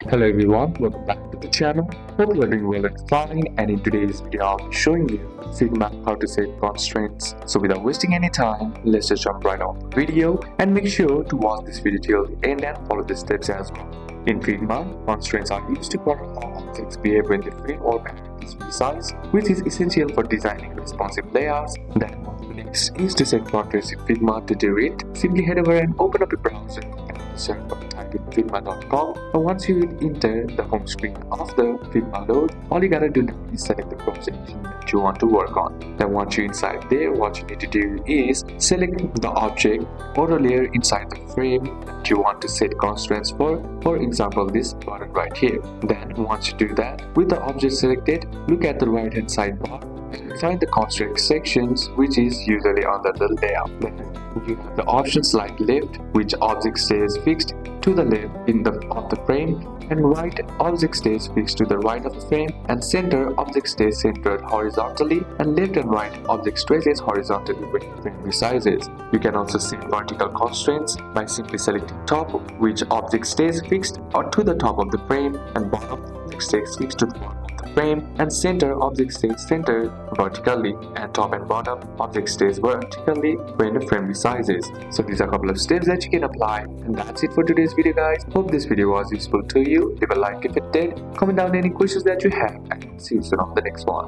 Hello everyone, welcome back to the channel. Hope you are doing well and fine, and in today's video I'll be showing you Figma how to set constraints. So without wasting any time, let's just jump right on the video and make sure to watch this video till the end and follow the steps as well. In Figma, constraints are used to control how objects behave when the frame or pattern is resized, which is essential for designing responsive layouts. That next is to set constraints in Figma. To do it, simply head over and open up a browser and search for type in figma.com, and once you enter the home screen of the Figma load, all you gotta do now is select the project that you want to work on. Then once you're inside there, what you need to do is select the object or the layer inside the frame that you want to set constraints for example this button right here. Then once you do that, with the object selected, look at the right hand sidebar and find the constraint sections, which is usually under the layout. Then you have the options like left, which object stays fixed to the left of the frame, and right object stays fixed to the right of the frame, and center object stays centered horizontally, and left and right object stretches horizontally when the frame resizes. You can also set vertical constraints by simply selecting top, which object stays fixed or to the top of the frame, and bottom object stays fixed to the bottom of the frame, and center object stays centered vertically, and top and bottom object stays vertically when the frame resizes. So these are a couple of steps that you can apply, and that's it for today's video guys. Hope this video was useful to you. Leave a like if it did, comment down any questions that you have, and see you soon on the next one.